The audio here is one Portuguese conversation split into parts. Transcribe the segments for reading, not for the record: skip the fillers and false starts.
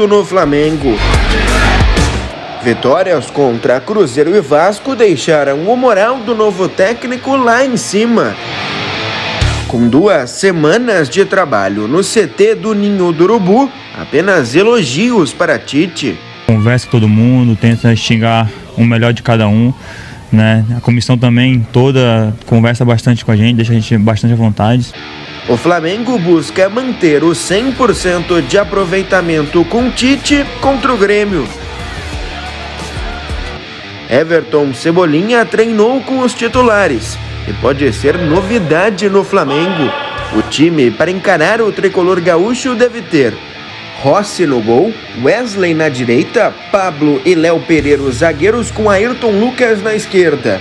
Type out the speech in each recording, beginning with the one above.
no Flamengo. Vitórias contra Cruzeiro e Vasco deixaram o moral do novo técnico lá em cima. Com 2 semanas de trabalho no CT do Ninho do Urubu, apenas elogios para Tite. Conversa com todo mundo, tenta xingar o melhor de cada um, né? A comissão também toda conversa bastante com a gente, deixa a gente bastante à vontade. O Flamengo busca manter o 100% de aproveitamento com Tite contra o Grêmio. Everton Cebolinha treinou com os titulares e pode ser novidade no Flamengo. O time para encarar o tricolor gaúcho deve ter Rossi no gol, Wesley na direita, Pablo e Léo Pereira os zagueiros com Ayrton Lucas na esquerda,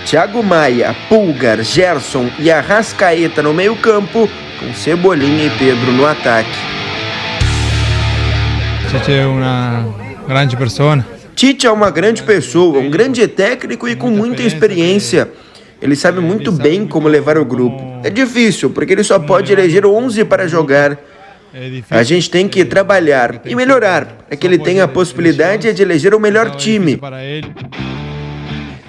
Thiago Maia, Pulgar, Gerson e Arrascaeta no meio-campo, com Cebolinha e Pedro no ataque. Tite é uma grande pessoa. Tite é uma grande pessoa, um grande técnico e com muita experiência. Ele sabe muito bem como levar o grupo. É difícil, porque ele só pode eleger 11 para jogar. A gente tem que trabalhar e melhorar, para que ele tenha a possibilidade de eleger o melhor time.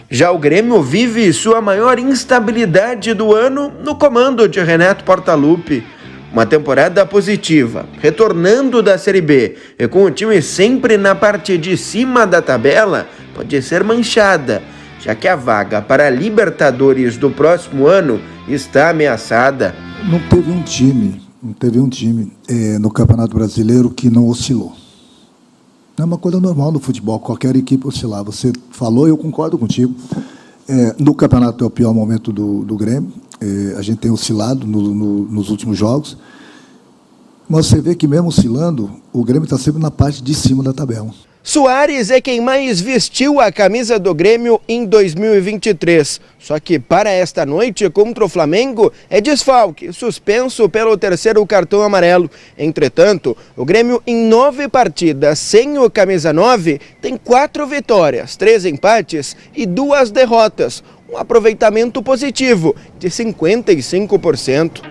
Já o Grêmio vive sua maior instabilidade do ano no comando de Renato Portaluppi. Uma temporada positiva, retornando da Série B e com o time sempre na parte de cima da tabela, pode ser manchada, já que a vaga para a Libertadores do próximo ano está ameaçada. Não teve um time no Campeonato Brasileiro que não oscilou. É uma coisa normal no futebol, qualquer equipe oscilar. Você falou e eu concordo contigo. No campeonato é o pior momento do Grêmio. A gente tem oscilado nos últimos jogos. Mas você vê que mesmo oscilando, o Grêmio está sempre na parte de cima da tabela. Soares é quem mais vestiu a camisa do Grêmio em 2023. Só que para esta noite contra o Flamengo é desfalque, suspenso pelo 3º cartão amarelo. Entretanto, o Grêmio em 9 partidas sem o camisa 9 tem 4 vitórias, 3 empates e 2 derrotas. Um aproveitamento positivo de 55%.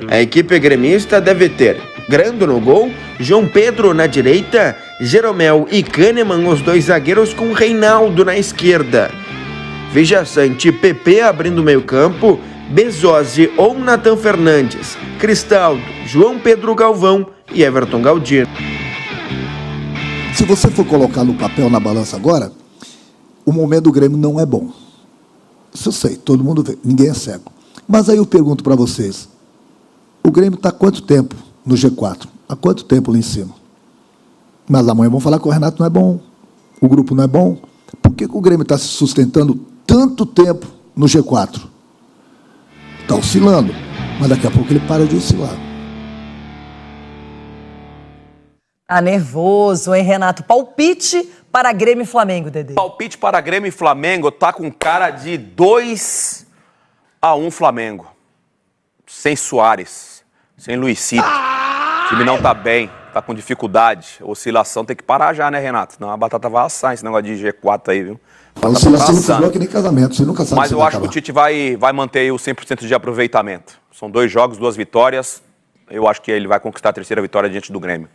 A equipe gremista deve ter Grando no gol, João Pedro na direita, Jeromel e Kahneman, os 2 zagueiros com Reinaldo na esquerda. Vijaçante e Pepe abrindo o meio-campo, Bezosi ou Nathan Fernandes, Cristaldo, João Pedro Galvão e Everton Galdino. Se você for colocar no papel, na balança agora, o momento do Grêmio não é bom. Isso eu sei, todo mundo vê, ninguém é cego. Mas aí eu pergunto para vocês, o Grêmio está há quanto tempo no G4? Há quanto tempo lá em cima? Mas amanhã vão falar que o Renato não é bom, o grupo não é bom. Por que o Grêmio está se sustentando tanto tempo no G4? Está oscilando, mas daqui a pouco ele para de oscilar. Tá nervoso, hein, Renato? Palpite para Grêmio e Flamengo, Dedê. Palpite para Grêmio e Flamengo tá com cara de 2-1 Flamengo. Sem Soares, sem Luizito. O time não tá bem, tá com dificuldade. A oscilação tem que parar já, né, Renato? Senão a batata vai assar esse negócio de G4 aí, viu? A oscilação no futebol é que nem casamento, você nunca sabe. Mas eu acho que o Tite vai manter aí o 100% de aproveitamento. São 2 jogos, 2 vitórias. Eu acho que ele vai conquistar a 3ª vitória diante do Grêmio.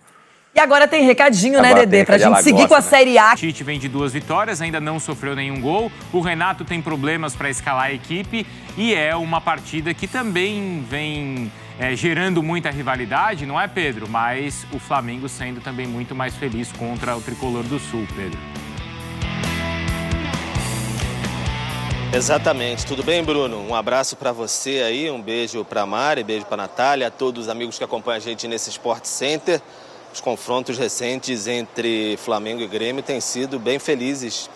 E agora tem recadinho, agora né, Dedê? Pra gente seguir com a Série A. O Tite vem de 2 vitórias, ainda não sofreu nenhum gol. O Renato tem problemas para escalar a equipe e é uma partida que também vem gerando muita rivalidade, não é, Pedro? Mas o Flamengo sendo também muito mais feliz contra o Tricolor do Sul, Pedro. Exatamente. Tudo bem, Bruno? Um abraço para você aí, um beijo para a Mari, beijo para a Natália, a todos os amigos que acompanham a gente nesse Sport Center. Os confrontos recentes entre Flamengo e Grêmio têm sido bem felizes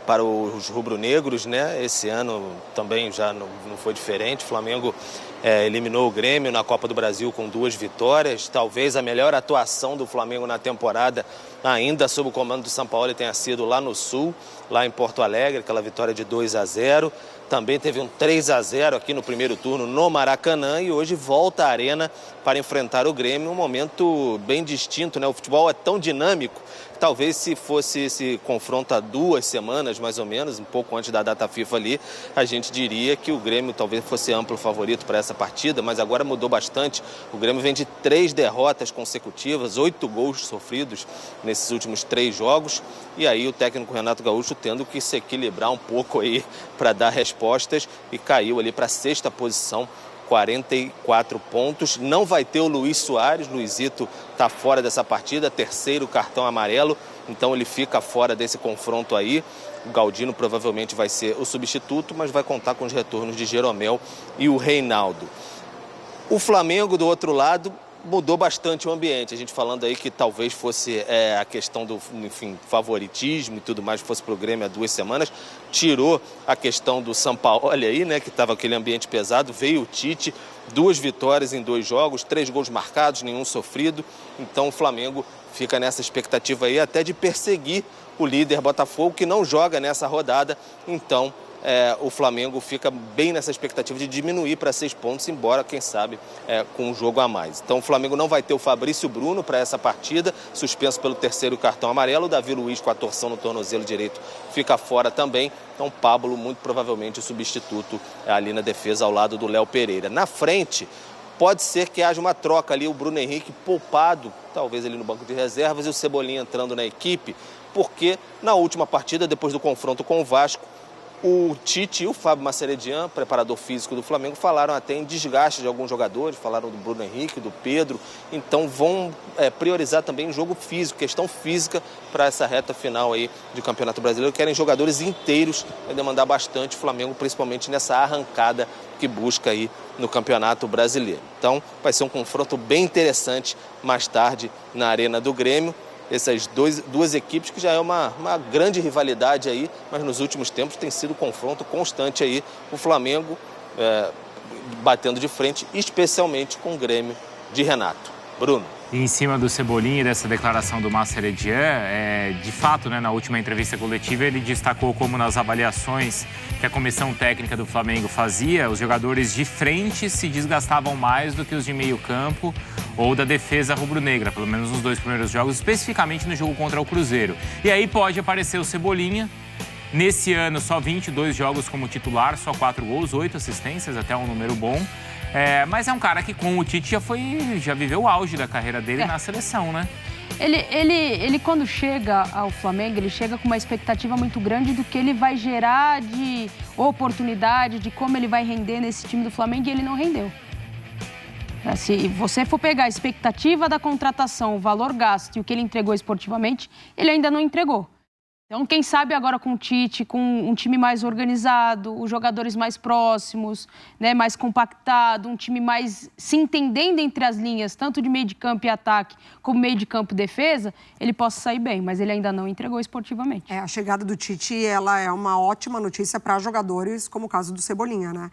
para os rubro-negros, né? Esse ano também já não foi diferente. O Flamengo eliminou o Grêmio na Copa do Brasil com 2 vitórias. Talvez a melhor atuação do Flamengo na temporada, ainda sob o comando do Sampaoli, tenha sido lá no Sul, lá em Porto Alegre, aquela vitória de 2-0. também teve um 3-0 aqui no primeiro turno no Maracanã e hoje volta à Arena para enfrentar o Grêmio, um momento bem distinto, né? O futebol é tão dinâmico, talvez se fosse esse confronto há 2 semanas, mais ou menos, um pouco antes da data FIFA ali, a gente diria que o Grêmio talvez fosse amplo favorito para essa partida, mas agora mudou bastante. O Grêmio vem de 3 derrotas consecutivas, 8 gols sofridos nesses últimos 3 jogos, e aí o técnico Renato Gaúcho tendo que se equilibrar um pouco aí para dar respostas e caiu ali para a 6ª posição, 44 pontos. Não vai ter o Luiz Soares, Luizito está fora dessa partida, 3º cartão amarelo, então ele fica fora desse confronto aí. O Galdino provavelmente vai ser o substituto, mas vai contar com os retornos de Jeromel e o Reinaldo. O Flamengo, do outro lado, mudou bastante o ambiente. A gente falando aí que talvez fosse a questão do, enfim, favoritismo e tudo mais, fosse para o Grêmio há 2 semanas. Tirou a questão do Sampaoli aí, né, que estava aquele ambiente pesado. Veio o Tite, 2 vitórias em 2 jogos, 3 gols marcados, nenhum sofrido. Então o Flamengo fica nessa expectativa aí até de perseguir o líder Botafogo, que não joga nessa rodada. Então o Flamengo fica bem nessa expectativa de diminuir para 6 pontos, embora, quem sabe, com um jogo a mais. Então o Flamengo não vai ter o Fabrício Bruno para essa partida, suspenso pelo 3º cartão amarelo. O Davi Luiz, com a torção no tornozelo direito, fica fora também. Então Pablo, muito provavelmente, o substituto ali na defesa ao lado do Léo Pereira. Na frente, pode ser que haja uma troca ali, o Bruno Henrique poupado, talvez ali no banco de reservas, e o Cebolinha entrando na equipe, porque na última partida, depois do confronto com o Vasco, o Tite e o Fábio Maceredian, preparador físico do Flamengo, falaram até em desgaste de alguns jogadores, falaram do Bruno Henrique, do Pedro, então vão priorizar também o jogo físico, questão física para essa reta final aí de Campeonato Brasileiro. Querem jogadores inteiros, vai demandar bastante o Flamengo, principalmente nessa arrancada que busca aí no Campeonato Brasileiro. Então vai ser um confronto bem interessante mais tarde na Arena do Grêmio. Essas duas equipes que já é uma grande rivalidade aí, mas nos últimos tempos tem sido confronto constante aí, o Flamengo batendo de frente, especialmente com o Grêmio de Renato. Bruno. E em cima do Cebolinha e dessa declaração do Maceredian, de fato, né, na última entrevista coletiva, ele destacou como nas avaliações que a comissão técnica do Flamengo fazia, os jogadores de frente se desgastavam mais do que os de meio campo ou da defesa rubro-negra, pelo menos nos 2 primeiros jogos, especificamente no jogo contra o Cruzeiro. E aí pode aparecer o Cebolinha. Nesse ano, só 22 jogos como titular, só 4 gols, 8 assistências, até um número bom. Mas é um cara que com o Tite já viveu o auge da carreira dele na seleção, né? Ele, quando chega ao Flamengo, ele chega com uma expectativa muito grande do que ele vai gerar de oportunidade, de como ele vai render nesse time do Flamengo, e ele não rendeu. Se você for pegar a expectativa da contratação, o valor gasto e o que ele entregou esportivamente, ele ainda não entregou. Então, quem sabe agora com o Tite, com um time mais organizado, os jogadores mais próximos, né, mais compactado, um time mais se entendendo entre as linhas, tanto de meio de campo e ataque, como meio de campo e defesa, ele possa sair bem, mas ele ainda não entregou esportivamente. A chegada do Tite, ela é uma ótima notícia para jogadores, como o caso do Cebolinha, né?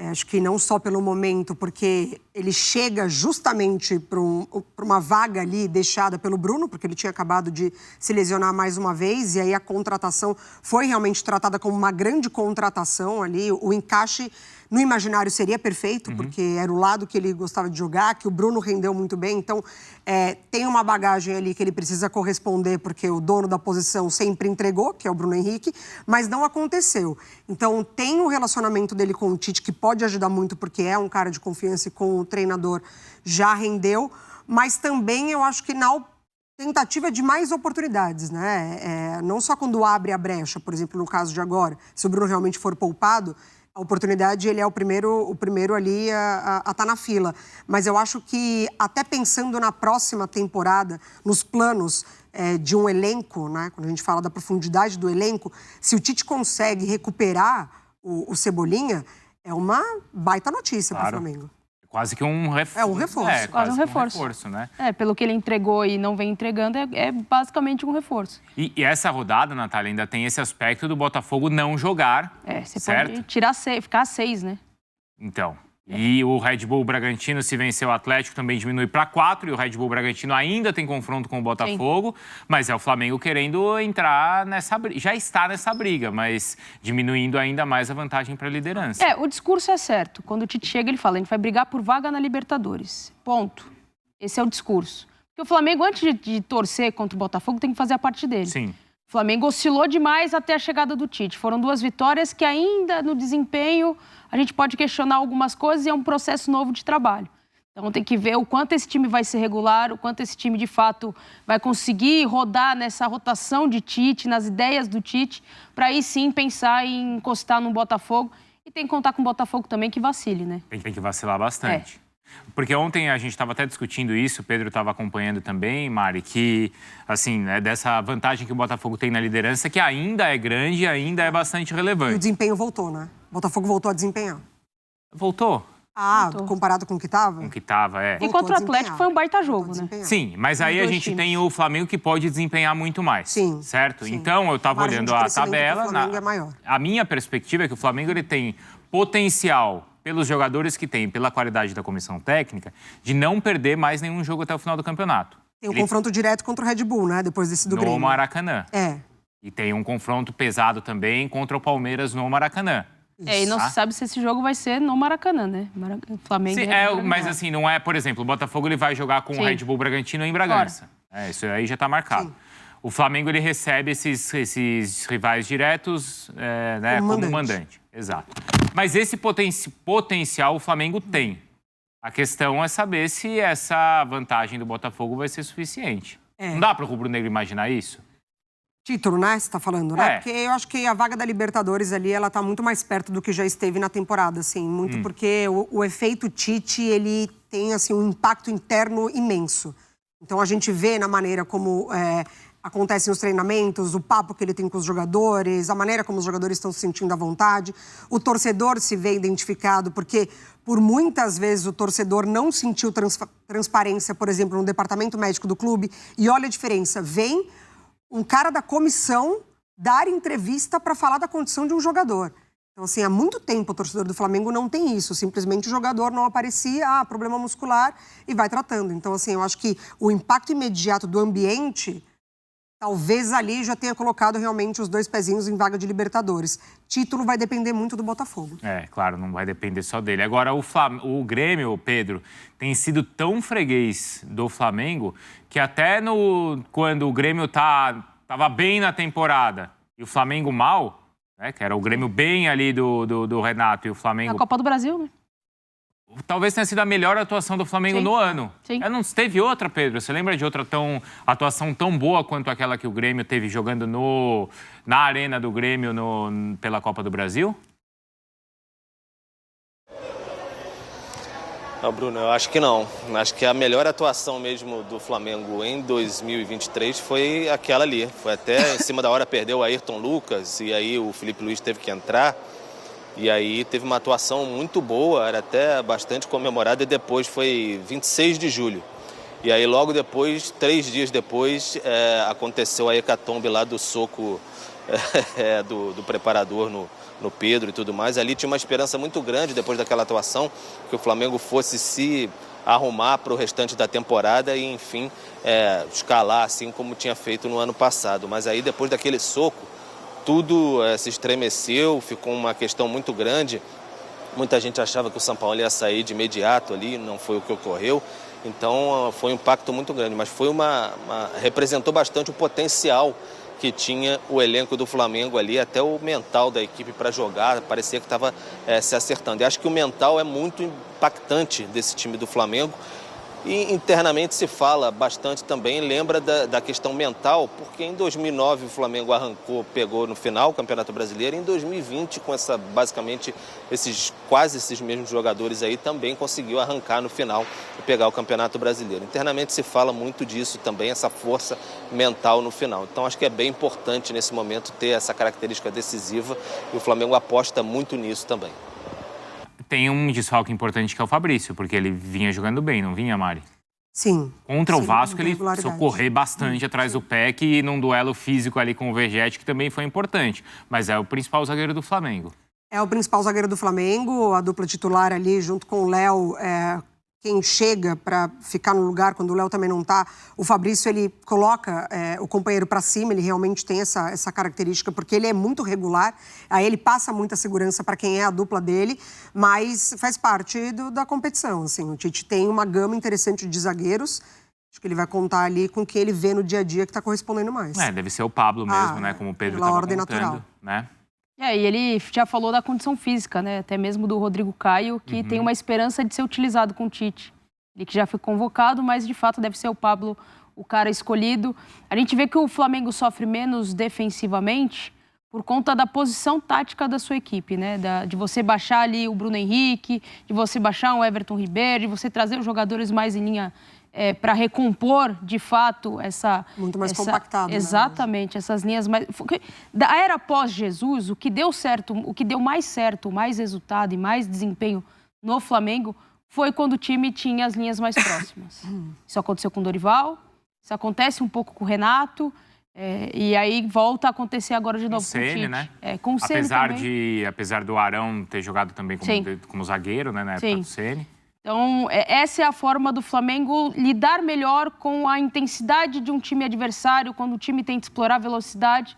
Acho que não só pelo momento, porque ele chega justamente para uma vaga ali deixada pelo Bruno, porque ele tinha acabado de se lesionar mais uma vez, e aí a contratação foi realmente tratada como uma grande contratação ali. O encaixe no imaginário seria perfeito, porque era o lado que ele gostava de jogar, que o Bruno rendeu muito bem. Então, tem uma bagagem ali que ele precisa corresponder, porque o dono da posição sempre entregou, que é o Bruno Henrique, mas não aconteceu. Então, tem o relacionamento dele com o Tite, que pode ajudar muito, porque é um cara de confiança e com o treinador já rendeu, mas também eu acho que na tentativa de mais oportunidades, né? Não só quando abre a brecha, por exemplo, no caso de agora, se o Bruno realmente for poupado, a oportunidade, ele é o primeiro ali a estar na fila. Mas eu acho que, até pensando na próxima temporada, nos planos de um elenco, né? Quando a gente fala da profundidade do elenco, se o Tite consegue recuperar o Cebolinha, é uma baita notícia para o Flamengo. Quase que um reforço. É um reforço. Quase um reforço, né? Pelo que ele entregou e não vem entregando, é basicamente um reforço. E essa rodada, Natália, ainda tem esse aspecto do Botafogo não jogar, você certo? pode ficar a 6, né? Então, E o Red Bull Bragantino, se vencer o Atlético, também diminui para 4. E o Red Bull Bragantino ainda tem confronto com o Botafogo. Sim. Mas é o Flamengo querendo entrar nessa briga. Já está nessa briga, mas diminuindo ainda mais a vantagem para a liderança. O discurso é certo. Quando o Tite chega, ele fala, a gente vai brigar por vaga na Libertadores. Ponto. Esse é o discurso. Porque o Flamengo, antes de torcer contra o Botafogo, tem que fazer a parte dele. Sim. O Flamengo oscilou demais até a chegada do Tite. Foram 2 vitórias que ainda no desempenho a gente pode questionar algumas coisas e é um processo novo de trabalho. Então tem que ver o quanto esse time vai ser regular, o quanto esse time de fato vai conseguir rodar nessa rotação de Tite, nas ideias do Tite, para aí sim pensar em encostar no Botafogo. E tem que contar com o Botafogo também que vacile, né? Tem que vacilar bastante. Porque ontem a gente estava até discutindo isso, o Pedro estava acompanhando também, Mari, que, assim, né, dessa vantagem que o Botafogo tem na liderança, que ainda é grande e ainda é bastante relevante. E o desempenho voltou, né? O Botafogo voltou a desempenhar. Voltou? Voltou. Comparado com o que estava? Com o que estava, E contra o Atlético foi um baita jogo, né? Sim, mas aí a gente tem o Flamengo que pode desempenhar muito mais. Sim. Certo? Sim. Então, eu estava olhando a tabela. O Flamengo é maior. A minha perspectiva é que o Flamengo ele tem potencial, pelos jogadores que tem, pela qualidade da comissão técnica, de não perder mais nenhum jogo até o final do campeonato. Tem um confronto direto contra o Red Bull, né? Depois desse do Grêmio. No Maracanã. E tem um confronto pesado também contra o Palmeiras no Maracanã. E não se sabe se esse jogo vai ser no Maracanã, né? Flamengo. Sim, mas assim, não é, por exemplo, o Botafogo ele vai jogar com o Red Bull Bragantino em Bragança. Isso aí já está marcado. Sim. O Flamengo ele recebe esses rivais diretos né, como mandante. Exato. Mas esse potencial o Flamengo tem. A questão é saber se essa vantagem do Botafogo vai ser suficiente. Não dá para o rubro-negro imaginar isso? Título, né? Você está falando, né? Porque eu acho que a vaga da Libertadores ali, ela tá muito mais perto do que já esteve na temporada, assim. Muito porque o efeito Tite, ele tem, assim, um impacto interno imenso. Então, a gente vê na maneira como acontecem os treinamentos, o papo que ele tem com os jogadores, a maneira como os jogadores estão se sentindo à vontade. O torcedor se vê identificado, porque por muitas vezes o torcedor não sentiu transparência, por exemplo, no departamento médico do clube. E olha a diferença, vem um cara da comissão dar entrevista para falar da condição de um jogador. Então, assim, há muito tempo o torcedor do Flamengo não tem isso. Simplesmente o jogador não aparecia, problema muscular, e vai tratando. Então, assim, eu acho que o impacto imediato do ambiente, talvez ali já tenha colocado realmente os 2 pezinhos em vaga de Libertadores. Título vai depender muito do Botafogo. Claro, não vai depender só dele. Agora, o Grêmio, Pedro, tem sido tão freguês do Flamengo que até quando o Grêmio tava bem na temporada e o Flamengo mal, né, que era o Grêmio bem ali do Renato e o Flamengo... Na Copa do Brasil, né? Talvez tenha sido a melhor atuação do Flamengo no ano. Sim. Não teve outra, Pedro? Você lembra de outra atuação tão boa quanto aquela que o Grêmio teve jogando na arena do Grêmio pela Copa do Brasil? Não, Bruno, eu acho que não. Acho que a melhor atuação mesmo do Flamengo em 2023 foi aquela ali. Foi até em cima da hora, perdeu o Ayrton Lucas e aí o Felipe Luiz teve que entrar. E aí teve uma atuação muito boa, era até bastante comemorada, e depois foi 26 de julho. E aí logo depois, 3 dias depois, aconteceu a hecatombe lá do soco do preparador no Pedro e tudo mais. Ali tinha uma esperança muito grande depois daquela atuação, que o Flamengo fosse se arrumar para o restante da temporada e, enfim, escalar assim como tinha feito no ano passado. Mas aí depois daquele soco, tudo se estremeceu, ficou uma questão muito grande. Muita gente achava que o São Paulo ia sair de imediato ali, não foi o que ocorreu. Então foi um impacto muito grande, mas representou bastante o potencial que tinha o elenco do Flamengo ali, até o mental da equipe para jogar, parecia que estava se acertando. E acho que o mental é muito impactante desse time do Flamengo. E internamente se fala bastante também, lembra da questão mental, porque em 2009 o Flamengo pegou no final o Campeonato Brasileiro, e em 2020, com basicamente quase esses mesmos jogadores aí, também conseguiu arrancar no final e pegar o Campeonato Brasileiro. Internamente se fala muito disso também, essa força mental no final. Então acho que é bem importante nesse momento ter essa característica decisiva, e o Flamengo aposta muito nisso também. Tem um desfalque importante que é o Fabrício, porque ele vinha jogando bem, não vinha, Mari? Sim. Contra o Vasco, ele precisou correr bastante atrás do PEC e num duelo físico ali com o Vegetti, que também foi importante. Mas é o principal zagueiro do Flamengo. É o principal zagueiro do Flamengo, a dupla titular ali junto com o Léo, quem chega para ficar no lugar quando o Léo também não tá. O Fabrício, ele coloca o companheiro para cima, ele realmente tem essa característica, porque ele é muito regular, aí ele passa muita segurança para quem é a dupla dele, mas faz parte da competição, assim. O Tite tem uma gama interessante de zagueiros, acho que ele vai contar ali com o que ele vê no dia a dia que está correspondendo mais. Deve ser o Pablo mesmo, né? Como o Pedro pela estava ordem contando, natural. né? E ele já falou da condição física, né? Até mesmo do Rodrigo Caio, que tem uma esperança de ser utilizado com o Tite. Ele que já foi convocado, mas de fato deve ser o Pablo o cara escolhido. A gente vê que o Flamengo sofre menos defensivamente por conta da posição tática da sua equipe, né? De você baixar ali o Bruno Henrique, de você baixar o Everton Ribeiro, de você trazer os jogadores mais em linha para recompor, de fato, muito mais compactado. Exatamente, essas linhas mais... Da era pós-Jesus, o que deu certo, o que deu mais certo, mais resultado e mais desempenho no Flamengo foi quando o time tinha as linhas mais próximas. Isso aconteceu com o Dorival, isso acontece um pouco com o Renato, e aí volta a acontecer agora de novo com o Tite. Né? Com o Ceni também. Apesar do Arão ter jogado também como zagueiro, né, na época do Ceni. Então, essa é a forma do Flamengo lidar melhor com a intensidade de um time adversário, quando o time tenta explorar a velocidade,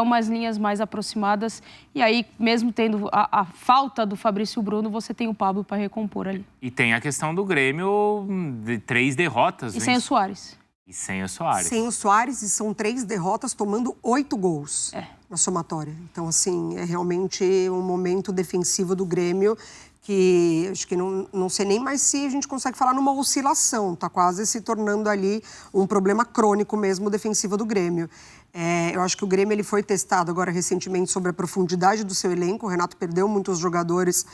umas linhas mais aproximadas. E aí, mesmo tendo a falta do Fabrício Bruno, você tem o Pablo para recompor ali. E tem a questão do Grêmio de 3 derrotas. E sem o Soares. Sem o Soares, e são 3 derrotas tomando 8 gols na somatória. Então, assim, é realmente um momento defensivo do Grêmio que acho que não sei nem mais se a gente consegue falar numa oscilação. Está quase se tornando ali um problema crônico mesmo defensivo do Grêmio. Eu acho que o Grêmio ele foi testado agora recentemente sobre a profundidade do seu elenco. O Renato perdeu muitos jogadores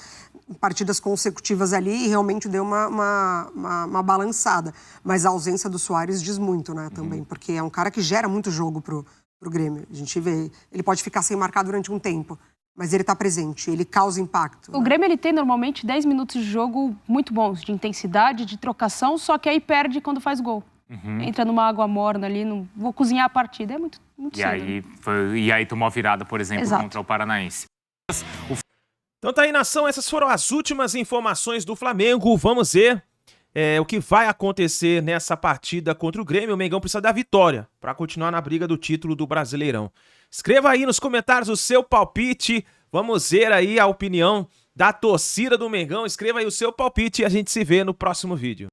em partidas consecutivas ali e realmente deu uma balançada. Mas a ausência do Soares diz muito, né, também. Porque é um cara que gera muito jogo pro Grêmio. A gente vê, ele pode ficar sem marcar durante um tempo, mas ele está presente, ele causa impacto. O Grêmio ele tem normalmente 10 minutos de jogo muito bons, de intensidade, de trocação, só que aí perde quando faz gol. Entra numa água morna ali, vou cozinhar a partida, é muito cedo. E aí tomou a virada, por exemplo, contra o Paranaense. Então tá aí, nação, essas foram as últimas informações do Flamengo. Vamos ver o que vai acontecer nessa partida contra o Grêmio. O Mengão precisa da vitória para continuar na briga do título do Brasileirão. Escreva aí nos comentários o seu palpite. Vamos ver aí a opinião da torcida do Mengão. Escreva aí o seu palpite e a gente se vê no próximo vídeo.